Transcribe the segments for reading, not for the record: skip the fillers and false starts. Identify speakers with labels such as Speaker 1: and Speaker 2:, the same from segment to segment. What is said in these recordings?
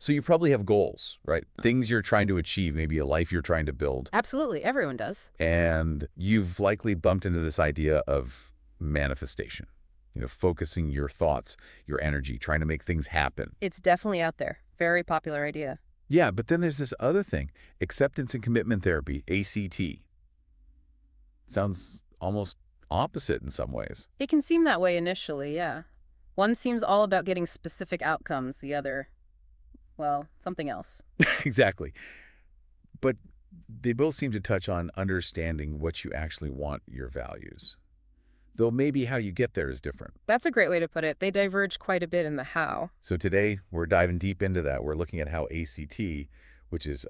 Speaker 1: So you probably have goals, right? Things you're trying to achieve, maybe a life you're trying to build.
Speaker 2: Absolutely. Everyone does.
Speaker 1: And you've likely bumped into this idea of manifestation, focusing your thoughts, your energy, trying to make things happen.
Speaker 2: It's definitely out there. Very popular idea.
Speaker 1: Yeah, but then there's this other thing, acceptance and commitment therapy, ACT. Sounds almost opposite in some ways.
Speaker 2: It can seem that way initially, yeah. One seems all about getting specific outcomes, the other, well, something else.
Speaker 1: Exactly. But they both seem to touch on understanding what you actually want, your values. Though maybe how you get there is different.
Speaker 2: That's a great way to put it. They diverge quite a bit in the how.
Speaker 1: So today, we're diving deep into that. We're looking at how ACT, which is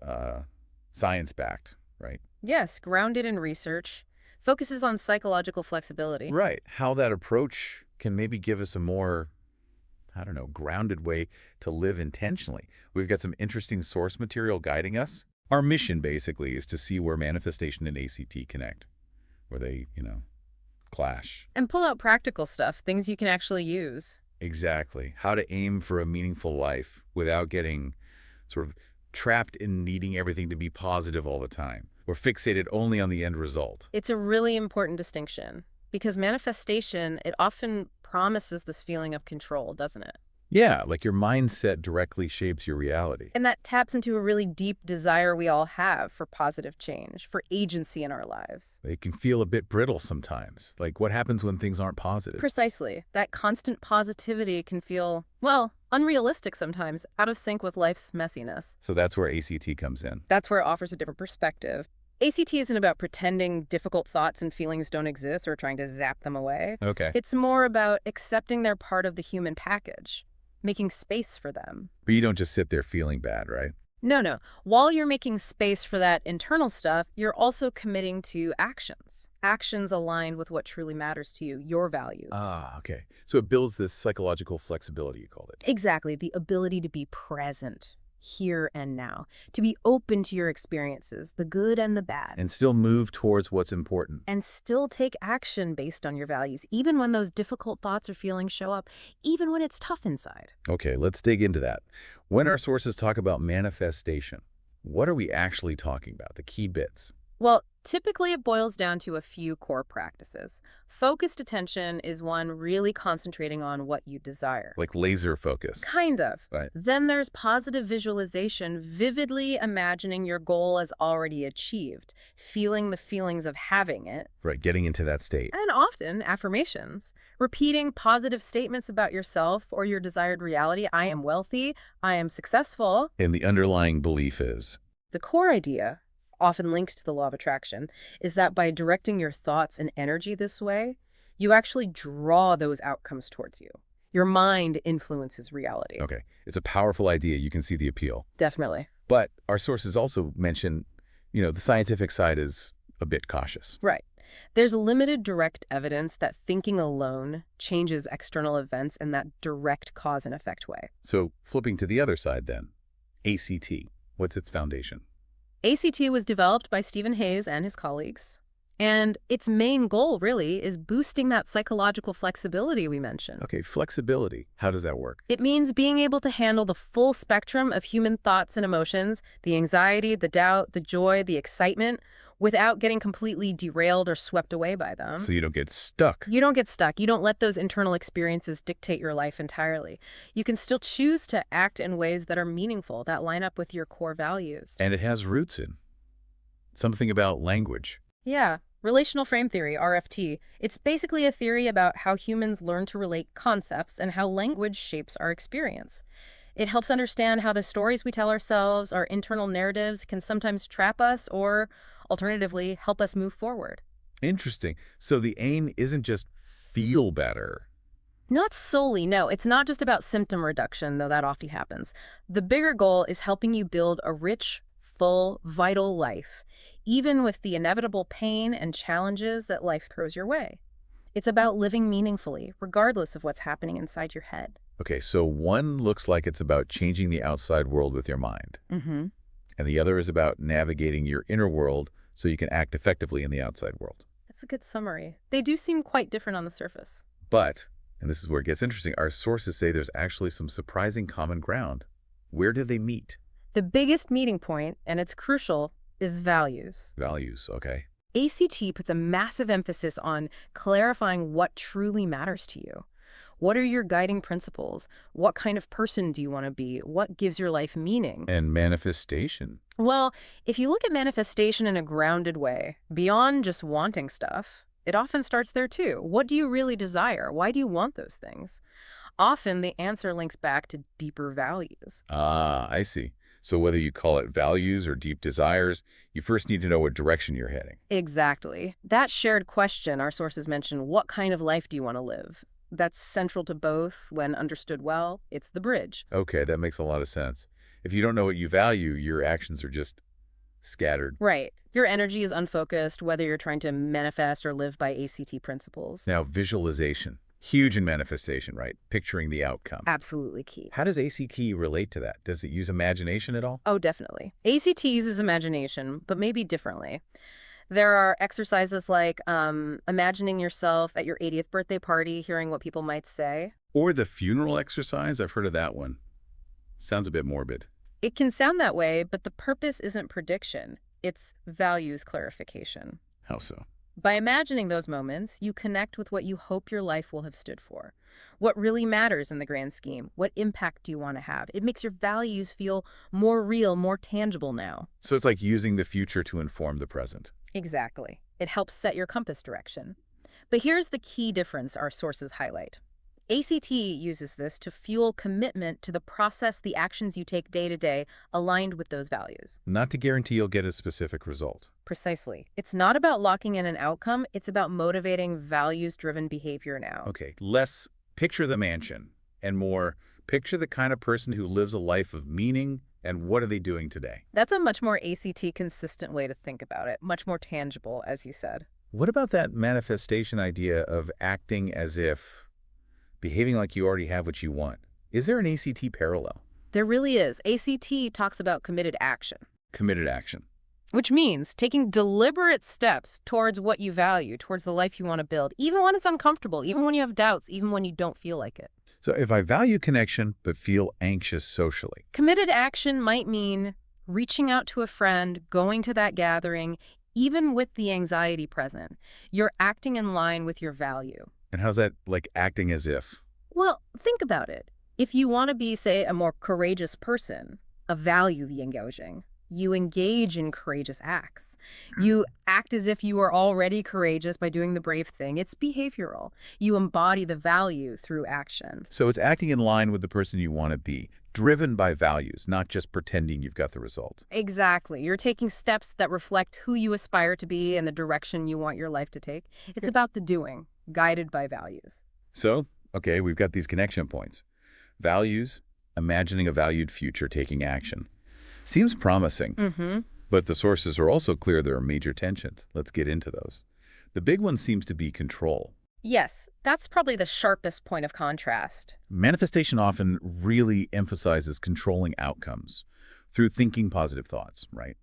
Speaker 1: science-backed, right?
Speaker 2: Yes, grounded in research, focuses on psychological flexibility.
Speaker 1: Right. How that approach can maybe give us a more, I don't know, grounded way to live intentionally. We've got some interesting source material guiding us. Our mission, basically, is to see where manifestation and ACT connect, where they, clash.
Speaker 2: And pull out practical stuff, things you can actually use.
Speaker 1: Exactly. How to aim for a meaningful life without getting sort of trapped in needing everything to be positive all the time. We're fixated only on the end result.
Speaker 2: It's a really important distinction because manifestation, it often promises this feeling of control, doesn't it?
Speaker 1: Yeah, like your mindset directly shapes your reality.
Speaker 2: And that taps into a really deep desire we all have for positive change, for agency in our lives.
Speaker 1: It can feel a bit brittle sometimes. Like what happens when things aren't positive?
Speaker 2: Precisely. That constant positivity can feel, well, unrealistic sometimes, out of sync with life's messiness.
Speaker 1: So that's where ACT comes in.
Speaker 2: That's where it offers a different perspective. ACT isn't about pretending difficult thoughts and feelings don't exist or trying to zap them away.
Speaker 1: Okay.
Speaker 2: It's more about accepting they're part of the human package, making space for them.
Speaker 1: But you don't just sit there feeling bad, right?
Speaker 2: No. While you're making space for that internal stuff, you're also committing to actions. Actions aligned with what truly matters to you, your values.
Speaker 1: Ah, okay. So it builds this psychological flexibility, you called it.
Speaker 2: Exactly, the ability to be present, here and now, to be open to your experiences, the good and the bad.
Speaker 1: And still move towards what's important.
Speaker 2: And still take action based on your values, even when those difficult thoughts or feelings show up, even when it's tough inside.
Speaker 1: Okay, let's dig into that. When our sources talk about manifestation, what are we actually talking about, the key bits?
Speaker 2: Well, typically it boils down to a few core practices. Focused attention is one really concentrating on what you desire.
Speaker 1: Like laser focus.
Speaker 2: Kind of.
Speaker 1: Right.
Speaker 2: Then there's positive visualization, vividly imagining your goal as already achieved, feeling the feelings of having it.
Speaker 1: Right, getting into that state.
Speaker 2: And often affirmations, repeating positive statements about yourself or your desired reality. I am wealthy, I am successful.
Speaker 1: And the underlying belief is?
Speaker 2: The core idea, often linked to the law of attraction, is that by directing your thoughts and energy this way, you actually draw those outcomes towards you. Your mind influences reality.
Speaker 1: Okay, it's a powerful idea. You can see the appeal.
Speaker 2: Definitely.
Speaker 1: But our sources also mention, the scientific side is a bit cautious.
Speaker 2: Right. There's limited direct evidence that thinking alone changes external events in that direct cause and effect way.
Speaker 1: So flipping to the other side then, ACT, what's its foundation?
Speaker 2: ACT was developed by Stephen Hayes and his colleagues, and its main goal really is boosting that psychological flexibility we mentioned.
Speaker 1: Okay, flexibility. How does that work?
Speaker 2: It means being able to handle the full spectrum of human thoughts and emotions, the anxiety, the doubt, the joy, the excitement, without getting completely derailed or swept away by them.
Speaker 1: So you don't get stuck.
Speaker 2: You don't get stuck. You don't let those internal experiences dictate your life entirely. You can still choose to act in ways that are meaningful, that line up with your core values.
Speaker 1: And it has roots in something about language.
Speaker 2: Yeah. Relational frame theory, RFT. It's basically a theory about how humans learn to relate concepts and how language shapes our experience. It helps understand how the stories we tell ourselves, our internal narratives, can sometimes trap us or, alternatively, help us move forward.
Speaker 1: Interesting. So the aim isn't just feel better.
Speaker 2: Not solely, no. It's not just about symptom reduction, though that often happens. The bigger goal is helping you build a rich, full, vital life, even with the inevitable pain and challenges that life throws your way. It's about living meaningfully, regardless of what's happening inside your head.
Speaker 1: Okay, so one looks like it's about changing the outside world with your mind.
Speaker 2: Mm-hmm.
Speaker 1: And the other is about navigating your inner world so you can act effectively in the outside world.
Speaker 2: That's a good summary. They do seem quite different on the surface.
Speaker 1: But, and this is where it gets interesting, our sources say there's actually some surprising common ground. Where do they meet?
Speaker 2: The biggest meeting point, and it's crucial, is values.
Speaker 1: Values, okay.
Speaker 2: ACT puts a massive emphasis on clarifying what truly matters to you. What are your guiding principles? What kind of person do you want to be? What gives your life meaning?
Speaker 1: And manifestation.
Speaker 2: Well, if you look at manifestation in a grounded way, beyond just wanting stuff, it often starts there too. What do you really desire? Why do you want those things? Often the answer links back to deeper values.
Speaker 1: Ah, I see. So whether you call it values or deep desires, you first need to know what direction you're heading.
Speaker 2: Exactly. That shared question our sources mention, what kind of life do you want to live? That's central to both. When understood well, it's the bridge.
Speaker 1: Okay, that makes a lot of sense. If you don't know what you value, your actions are just scattered.
Speaker 2: Right. Your energy is unfocused, whether you're trying to manifest or live by ACT principles.
Speaker 1: Now, visualization. Huge in manifestation, right? Picturing the outcome.
Speaker 2: Absolutely key.
Speaker 1: How does ACT relate to that? Does it use imagination at all?
Speaker 2: Oh, definitely. ACT uses imagination, but maybe differently. There are exercises like imagining yourself at your 80th birthday party, hearing what people might say.
Speaker 1: Or the funeral exercise? I've heard of that one. Sounds a bit morbid.
Speaker 2: It can sound that way, but the purpose isn't prediction. It's values clarification.
Speaker 1: How so?
Speaker 2: By imagining those moments, you connect with what you hope your life will have stood for. What really matters in the grand scheme? What impact do you want to have? It makes your values feel more real, more tangible now.
Speaker 1: So it's like using the future to inform the present.
Speaker 2: Exactly. It helps set your compass direction. But here's the key difference our sources highlight. ACT uses this to fuel commitment to the process, the actions you take day to day, aligned with those values.
Speaker 1: Not to guarantee you'll get a specific result.
Speaker 2: Precisely. It's not about locking in an outcome, it's about motivating values-driven behavior now.
Speaker 1: Okay, less picture the mansion and more picture the kind of person who lives a life of meaning and what are they doing today.
Speaker 2: That's a much more ACT consistent way to think about it, much more tangible, as you said.
Speaker 1: What about that manifestation idea of acting as if, behaving like you already have what you want? Is there an ACT parallel?
Speaker 2: There really is. ACT talks about committed action,
Speaker 1: Committed action.
Speaker 2: which means taking deliberate steps towards what you value, towards the life you want to build, even when it's uncomfortable, even when you have doubts, even when you don't feel like it.
Speaker 1: So if I value connection but feel anxious socially,
Speaker 2: Committed action might mean reaching out to a friend, going to that gathering, even with the anxiety present. You're acting in line with your value.
Speaker 1: and how's that like acting as if?
Speaker 2: Well, think about it. If you want to be, say, a more courageous person, a value the engaging, you engage in courageous acts. You act as if you are already courageous by doing the brave thing. It's behavioral. You embody the value through action.
Speaker 1: So it's acting in line with the person you want to be, driven by values, not just pretending you've got the result.
Speaker 2: Exactly. You're taking steps that reflect who you aspire to be and the direction you want your life to take. It's about the doing, guided by values.
Speaker 1: So, okay, we've got these connection points. Values, imagining a valued future, taking action. Seems promising, but the sources are also clear there are major tensions. Let's get into those. The big one seems to be control.
Speaker 2: Yes, that's probably the sharpest point of contrast.
Speaker 1: Manifestation often really emphasizes controlling outcomes through thinking positive thoughts, right?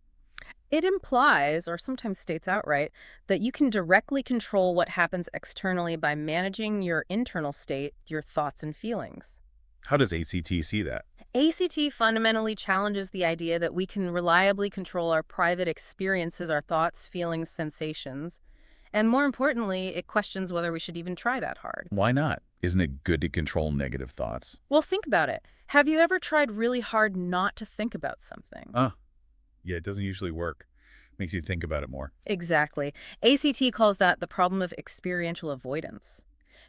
Speaker 2: It implies, or sometimes states outright, that you can directly control what happens externally by managing your internal state, your thoughts and feelings.
Speaker 1: How does ACT see that?
Speaker 2: ACT fundamentally challenges the idea that we can reliably control our private experiences, our thoughts, feelings, sensations. And more importantly, it questions whether we should even try that hard.
Speaker 1: Why not? Isn't it good to control negative thoughts?
Speaker 2: Well, think about it. Have you ever tried really hard not to think about something?
Speaker 1: Yeah, it doesn't usually work. Makes you think about it more.
Speaker 2: Exactly. ACT calls that the problem of experiential avoidance.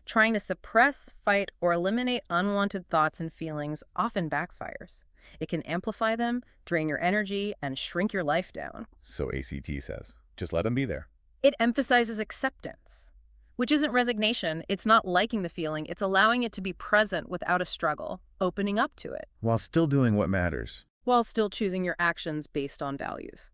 Speaker 2: Trying to suppress, fight, or eliminate unwanted thoughts and feelings often backfires. It can amplify them, drain your energy, and shrink your life down.
Speaker 1: So ACT says, just let them be there.
Speaker 2: It emphasizes acceptance, which isn't resignation. It's not liking the feeling. It's allowing it to be present without a struggle, opening up to it,
Speaker 1: While still doing what matters.
Speaker 2: while still choosing your actions based on values.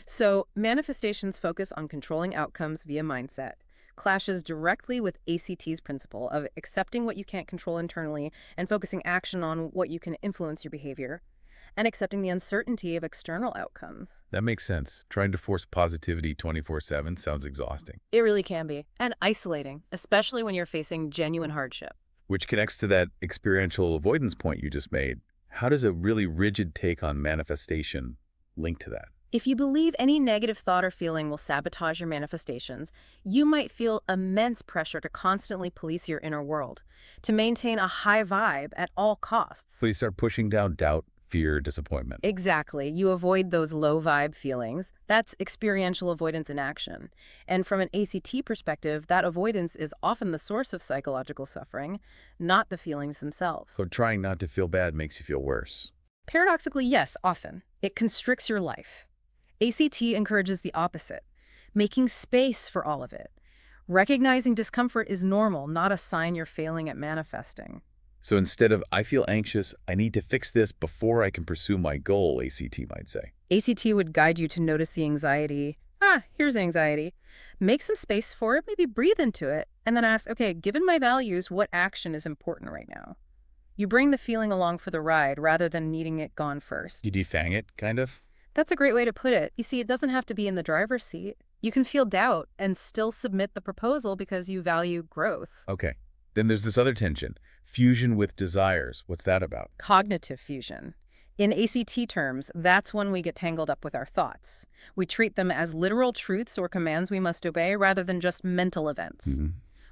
Speaker 2: So, manifestations focus on controlling outcomes via mindset, clashes directly with ACT's principle of accepting what you can't control internally and focusing action on what you can influence your behavior, and accepting the uncertainty of external outcomes.
Speaker 1: That makes sense. Trying to force positivity 24/7 sounds exhausting.
Speaker 2: It really can be, and isolating, especially when you're facing genuine hardship.
Speaker 1: Which connects to that experiential avoidance point you just made. How does a really rigid take on manifestation link to that?
Speaker 2: If you believe any negative thought or feeling will sabotage your manifestations, you might feel immense pressure to constantly police your inner world, to maintain a high vibe at all costs.
Speaker 1: So you start pushing down doubt, fear, disappointment.
Speaker 2: Exactly. You avoid those low vibe feelings. That's experiential avoidance in action. And from an ACT perspective, that avoidance is often the source of psychological suffering, not the feelings themselves.
Speaker 1: So trying not to feel bad makes you feel worse.
Speaker 2: Paradoxically, yes, often. It constricts your life. ACT encourages the opposite, making space for all of it. Recognizing discomfort is normal, not a sign you're failing at manifesting.
Speaker 1: So instead of, I feel anxious, I need to fix this before I can pursue my goal, ACT might say.
Speaker 2: ACT would guide you to notice the anxiety. Here's anxiety. Make some space for it, maybe breathe into it, and then ask, okay, given my values, what action is important right now? You bring the feeling along for the ride rather than needing it gone first.
Speaker 1: You defang it, kind of?
Speaker 2: That's a great way to put it. You see, it doesn't have to be in the driver's seat. You can feel doubt and still submit the proposal because you value growth.
Speaker 1: Okay. Then there's this other tension. Fusion with desires. What's that about?
Speaker 2: Cognitive fusion. In ACT terms, that's when we get tangled up with our thoughts. We treat them as literal truths or commands we must obey rather than just mental events.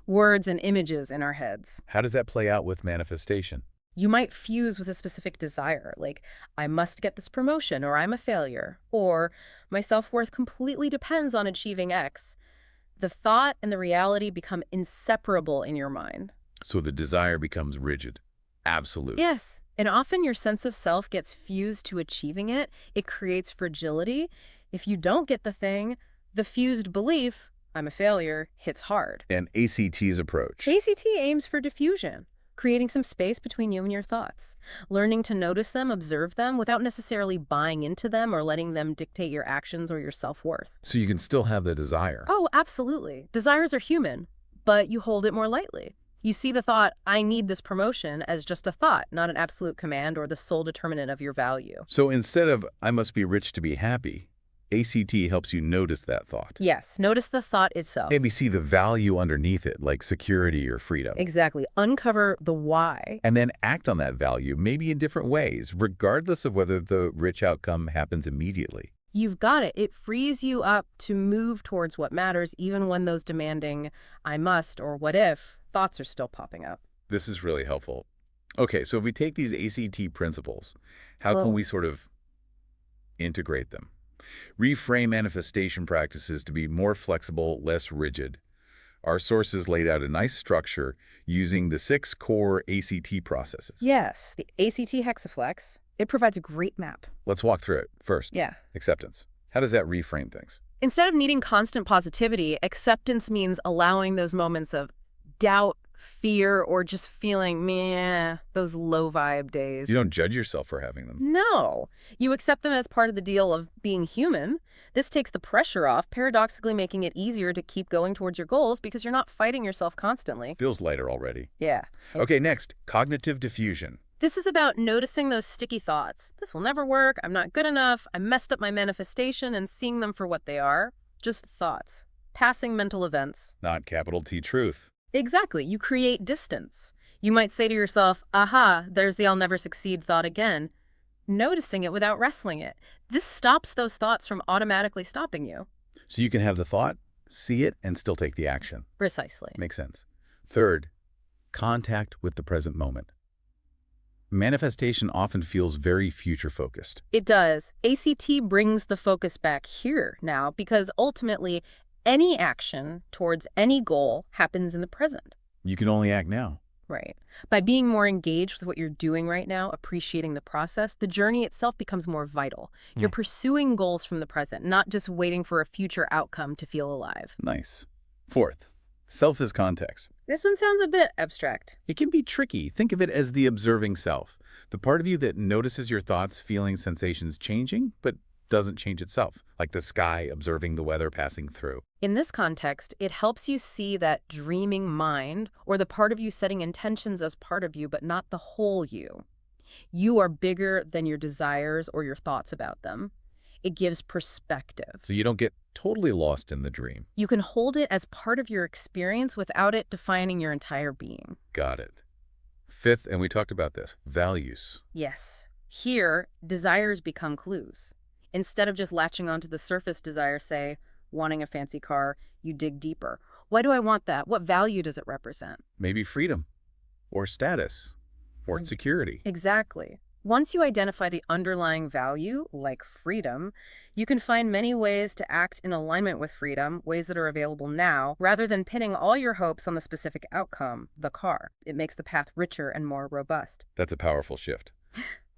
Speaker 2: Words and images in our heads.
Speaker 1: How does that play out with manifestation?
Speaker 2: You might fuse with a specific desire, like, I must get this promotion, or I'm a failure, or my self-worth completely depends on achieving X. The thought and the reality become inseparable in your mind.
Speaker 1: So the desire becomes rigid, absolute.
Speaker 2: Yes, and often your sense of self gets fused to achieving it. It creates fragility. If you don't get the thing, the fused belief, I'm a failure, hits hard.
Speaker 1: And ACT's approach.
Speaker 2: ACT aims for diffusion, creating some space between you and your thoughts, learning to notice them, observe them, without necessarily buying into them or letting them dictate your actions or your self-worth.
Speaker 1: So you can still have the desire.
Speaker 2: Oh, absolutely. Desires are human, but you hold it more lightly. You see the thought, I need this promotion, as just a thought, not an absolute command or the sole determinant of your value.
Speaker 1: So instead of, I must be rich to be happy, ACT helps you notice that thought.
Speaker 2: Yes, notice the thought itself.
Speaker 1: Maybe see the value underneath it, like security or freedom.
Speaker 2: Exactly. Uncover the why.
Speaker 1: And then act on that value, maybe in different ways, regardless of whether the rich outcome happens immediately.
Speaker 2: You've got it. It frees you up to move towards what matters, even when those demanding, I must or what if thoughts are still popping up.
Speaker 1: This is really helpful. Okay, so if we take these ACT principles, how can we sort of integrate them? Reframe manifestation practices to be more flexible, less rigid. Our sources laid out a nice structure using the 6 core ACT processes.
Speaker 2: Yes, the ACT Hexaflex. It provides a great map.
Speaker 1: Let's walk through it. First,
Speaker 2: Yeah.
Speaker 1: acceptance. How does that reframe things?
Speaker 2: Instead of needing constant positivity, acceptance means allowing those moments of doubt, fear, or just feeling meh, those low vibe days.
Speaker 1: You don't judge yourself for having them.
Speaker 2: No. You accept them as part of the deal of being human. This takes the pressure off, paradoxically making it easier to keep going towards your goals because you're not fighting yourself constantly.
Speaker 1: Feels lighter already.
Speaker 2: Yeah.
Speaker 1: Okay, next, cognitive diffusion.
Speaker 2: This is about noticing those sticky thoughts. This will never work. I'm not good enough. I messed up my manifestation, and seeing them for what they are. Just thoughts. Passing mental events.
Speaker 1: Not capital T truth.
Speaker 2: Exactly. You create distance. You might say to yourself, aha, there's the I'll never succeed thought again. Noticing it without wrestling it. This stops those thoughts from automatically stopping you.
Speaker 1: So you can have the thought, see it, and still take the action.
Speaker 2: Precisely.
Speaker 1: Makes sense. Third, contact with the present moment. Manifestation often feels very future-focused.
Speaker 2: It does. ACT brings the focus back here now because ultimately any action towards any goal happens in the present.
Speaker 1: You can only act now.
Speaker 2: Right. By being more engaged with what you're doing right now, appreciating the process, the journey itself becomes more vital. You're pursuing goals from the present, not just waiting for a future outcome to feel alive.
Speaker 1: Nice. Fourth, self as context.
Speaker 2: This one sounds a bit abstract.
Speaker 1: It can be tricky. Think of it as the observing self, the part of you that notices your thoughts, feelings, sensations changing, but doesn't change itself, like the sky observing the weather passing through.
Speaker 2: In this context, it helps you see that dreaming mind, or the part of you setting intentions as part of you, but not the whole you. You are bigger than your desires or your thoughts about them. It gives perspective.
Speaker 1: So you don't get totally lost in the dream.
Speaker 2: You can hold it as part of your experience without it defining your entire being.
Speaker 1: Got it. Fifth, and we talked about this, values.
Speaker 2: Yes. Here, desires become clues. Instead of just latching onto the surface desire, say, wanting a fancy car, you dig deeper. Why do I want that? What value does it represent?
Speaker 1: Maybe freedom, or status, or security.
Speaker 2: Exactly. Once you identify the underlying value, like freedom, you can find many ways to act in alignment with freedom, ways that are available now, rather than pinning all your hopes on the specific outcome, the car. It makes the path richer and more robust.
Speaker 1: That's a powerful shift.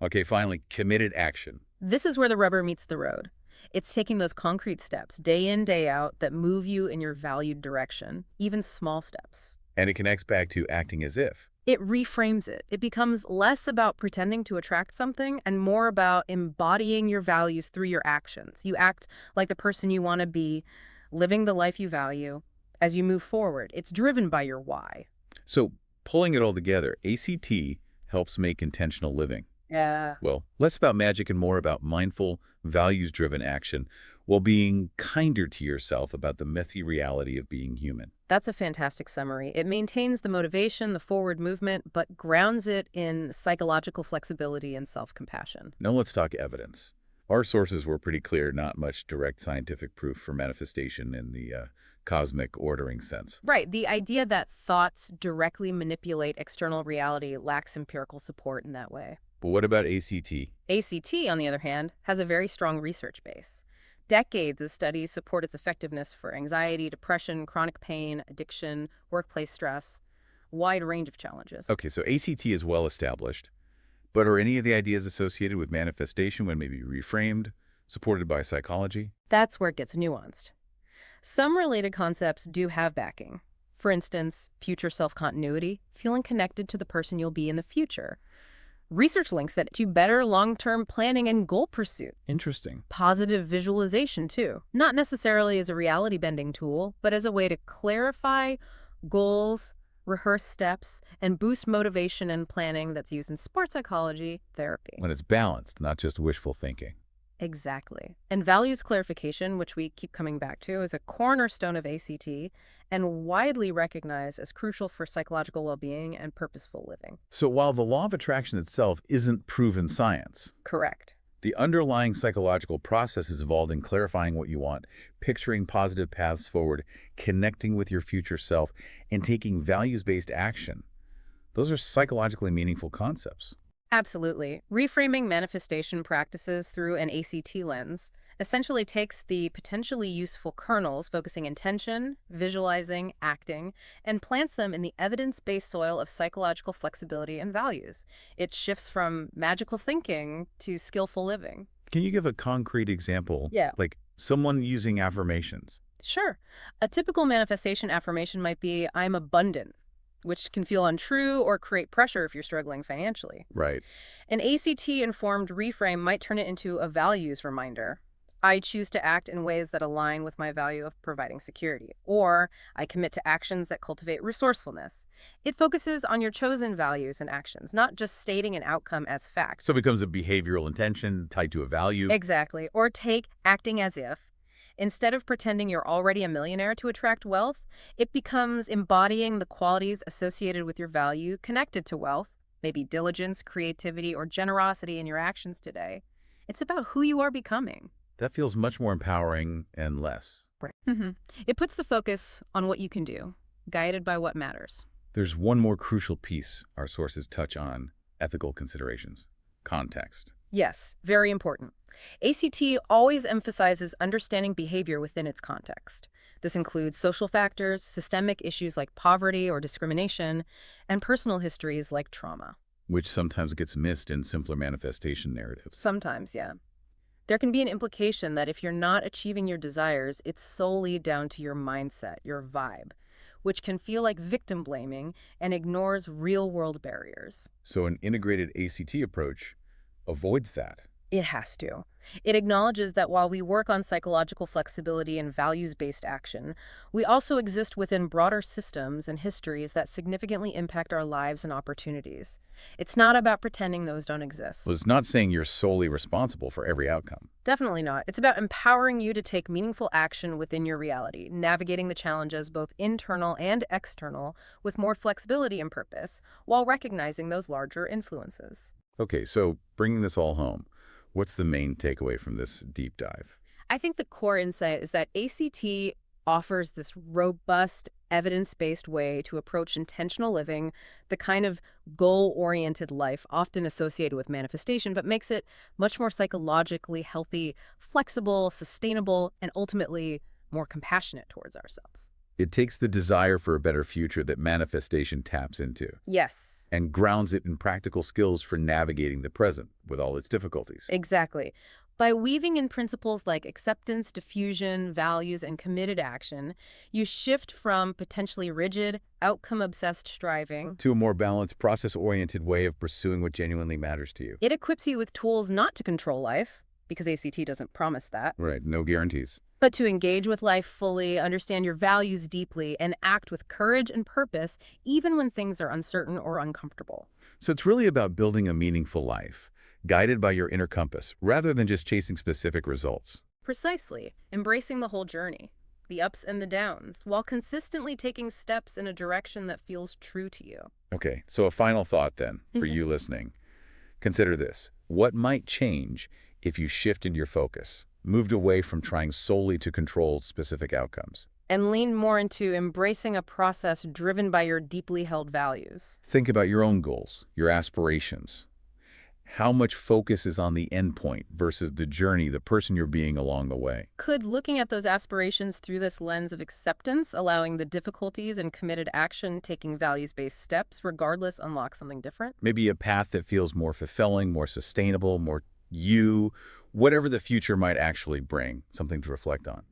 Speaker 1: Okay, finally, committed action.
Speaker 2: This is where the rubber meets the road. It's taking those concrete steps, day in, day out, that move you in your valued direction, even small steps.
Speaker 1: And it connects back to acting as if.
Speaker 2: It reframes it. It becomes less about pretending to attract something and more about embodying your values through your actions. You act like the person you want to be, living the life you value. As you move forward, it's driven by your why.
Speaker 1: So, pulling it all together, ACT helps make intentional living.
Speaker 2: Yeah.
Speaker 1: Well, less about magic and more about mindful, values-driven action, while being kinder to yourself about the messy reality of being human.
Speaker 2: That's a fantastic summary. It maintains the motivation, the forward movement, but grounds it in psychological flexibility and self-compassion.
Speaker 1: Now let's talk evidence. Our sources were pretty clear, not much direct scientific proof for manifestation in the cosmic ordering sense.
Speaker 2: Right. The idea that thoughts directly manipulate external reality lacks empirical support in that way.
Speaker 1: But what about ACT?
Speaker 2: ACT, on the other hand, has a very strong research base. Decades of studies support its effectiveness for anxiety, depression, chronic pain, addiction, workplace stress, wide range of challenges.
Speaker 1: Okay, so ACT is well established, but are any of the ideas associated with manifestation when maybe reframed, supported by psychology?
Speaker 2: That's where it gets nuanced. Some related concepts do have backing. For instance, future self-continuity, feeling connected to the person you'll be in the future. Research links that to better long-term planning and goal pursuit.
Speaker 1: Interesting.
Speaker 2: Positive visualization, too. Not necessarily as a reality-bending tool, but as a way to clarify goals, rehearse steps, and boost motivation and planning that's used in sports psychology therapy.
Speaker 1: When it's balanced, not just wishful thinking.
Speaker 2: Exactly. And values clarification, which we keep coming back to, is a cornerstone of ACT and widely recognized as crucial for psychological well-being and purposeful living.
Speaker 1: So while the law of attraction itself isn't proven science,
Speaker 2: Correct.
Speaker 1: the underlying psychological process is involved in clarifying what you want, picturing positive paths forward, connecting with your future self, and taking values-based action. Those are psychologically meaningful concepts.
Speaker 2: Absolutely. Reframing manifestation practices through an ACT lens essentially takes the potentially useful kernels, focusing intention, visualizing, acting, and plants them in the evidence-based soil of psychological flexibility and values. It shifts from magical thinking to skillful living.
Speaker 1: Can you give a concrete example?
Speaker 2: Yeah.
Speaker 1: Like someone using affirmations.
Speaker 2: Sure. A typical manifestation affirmation might be, I'm abundant, which can feel untrue or create pressure if you're struggling financially.
Speaker 1: Right.
Speaker 2: An ACT-informed reframe might turn it into a values reminder. I choose to act in ways that align with my value of providing security, or I commit to actions that cultivate resourcefulness. It focuses on your chosen values and actions, not just stating an outcome as fact.
Speaker 1: So it becomes a behavioral intention tied to a value.
Speaker 2: Exactly. Or take acting as if. Instead of pretending you're already a millionaire to attract wealth, it becomes embodying the qualities associated with your value connected to wealth, maybe diligence, creativity, or generosity in your actions today. It's about who you are becoming.
Speaker 1: That feels much more empowering and less.
Speaker 2: Right. It puts the focus on what you can do, guided by what matters.
Speaker 1: There's one more crucial piece our sources touch on: ethical considerations, context.
Speaker 2: Yes, very important. ACT always emphasizes understanding behavior within its context. This includes social factors, systemic issues like poverty or discrimination, and personal histories like trauma.
Speaker 1: Which sometimes gets missed in simpler manifestation narratives.
Speaker 2: Sometimes, yeah. There can be an implication that if you're not achieving your desires, it's solely down to your mindset, your vibe, which can feel like victim blaming and ignores real-world barriers.
Speaker 1: So an integrated ACT approach avoids that.
Speaker 2: It has to. It acknowledges that while we work on psychological flexibility and values-based action, we also exist within broader systems and histories that significantly impact our lives and opportunities. It's not about pretending those don't exist.
Speaker 1: Well, it's not saying you're solely responsible for every outcome.
Speaker 2: Definitely not. It's about empowering you to take meaningful action within your reality, navigating the challenges, both internal and external, with more flexibility and purpose, while recognizing those larger influences.
Speaker 1: Okay, so bringing this all home, what's the main takeaway from this deep dive?
Speaker 2: I think the core insight is that ACT offers this robust, evidence-based way to approach intentional living, the kind of goal-oriented life often associated with manifestation, but makes it much more psychologically healthy, flexible, sustainable, and ultimately more compassionate towards ourselves.
Speaker 1: It takes the desire for a better future that manifestation taps into
Speaker 2: Yes,
Speaker 1: and grounds it in practical skills for navigating the present with all its difficulties.
Speaker 2: exactly. By weaving in principles like acceptance, diffusion, values, and committed action, you shift from potentially rigid, outcome-obsessed striving.
Speaker 1: To a more balanced, process-oriented way of pursuing what genuinely matters to you.
Speaker 2: It equips you with tools not to control life, because ACT doesn't promise that,
Speaker 1: Right, no guarantees.
Speaker 2: but to engage with life fully, understand your values deeply, and act with courage and purpose, even when things are uncertain or uncomfortable.
Speaker 1: So it's really about building a meaningful life, guided by your inner compass, rather than just chasing specific results.
Speaker 2: Precisely, embracing the whole journey, the ups and the downs, while consistently taking steps in a direction that feels true to you.
Speaker 1: Okay, so a final thought then, for you listening. Consider this. What might change if you shifted your focus, moved away from trying solely to control specific outcomes?
Speaker 2: And lean more into embracing a process driven by your deeply held values.
Speaker 1: Think about your own goals, your aspirations. How much focus is on the end point versus the journey, the person you're being along the way?
Speaker 2: Could looking at those aspirations through this lens of acceptance, allowing the difficulties and committed action, taking values-based steps, regardless, unlock something different?
Speaker 1: Maybe a path that feels more fulfilling, more sustainable, more you, whatever the future might actually bring, something to reflect on.